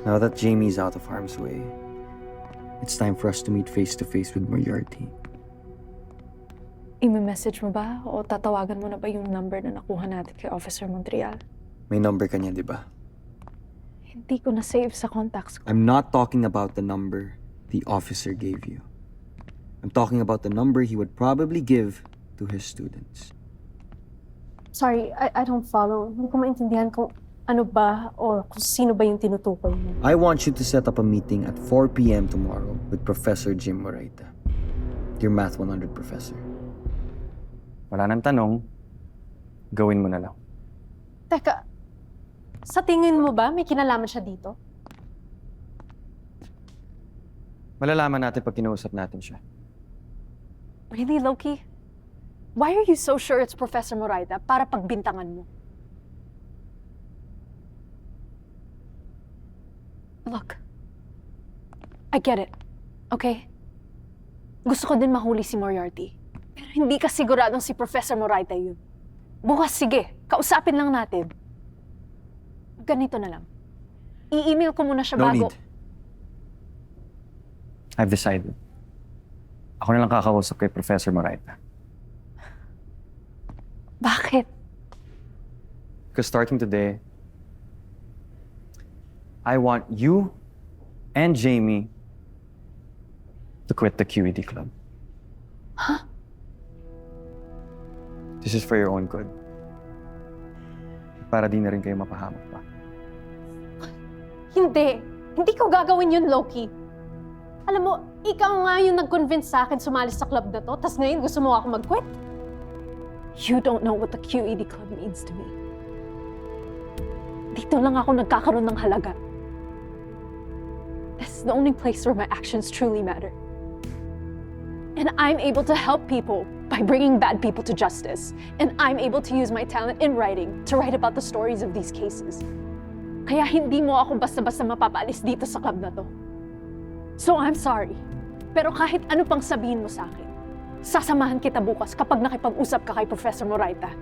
Now that Jamie's out of harm's way, it's time for us to meet face-to-face with Moriarty. I-message mo ba o tatawagan mo na ba yung number na nakuha natin kay Officer Montreal? May number ka niya, di ba? Hindi ko na-save sa contacts ko. I'm not talking about the number the officer gave you. I'm talking about the number he would probably give to his students. Sorry, I don't follow. Hindi ko maintindihan kung ano ba o kung sino ba yung tinutukoy mo. I want you to set up a meeting at 4 p.m. tomorrow with Professor Jim Moraita, your Math 100 professor. Wala nang tanong, gawin mo na lang. Teka, sa tingin mo ba may kinalaman siya dito? Malalaman natin pag kinausap natin siya. Really, Loki? Why are you so sure it's Professor Moraita para pagbintangan mo? Look, I get it, okay? Gusto ko din mahuli si Moriarty. Pero hindi ka siguradong si Professor Moraita yun. Bukas, sige, kausapin lang natin. Ganito na lang. I-email ko muna siya No bago... need. I've decided. Ako na lang kakausap kay Professor Moraita. Bakit? Because starting today, I want you and Jamie to quit the QED club. Huh? This is for your own good. Para di na rin kayo mapahamak pa. Hindi. Hindi ko gagawin yun, Loki. Alam mo, ikaw nga yung nag-convince sa akin sumali sa club na to, tas ngayon gusto mo ako mag-quit? You don't know what the QED club means to me. Dito lang ako nagkakaroon ng halaga. This is the only place where my actions truly matter. And I'm able to help people by bringing bad people to justice. And I'm able to use my talent in writing to write about the stories of these cases. Kaya hindi mo ako basta-basta mapapaalis dito sa club na to. So I'm sorry. Pero kahit ano pang sabihin mo sa akin, sasamahan kita bukas kapag nakipag-usap ka kay Professor Moraita.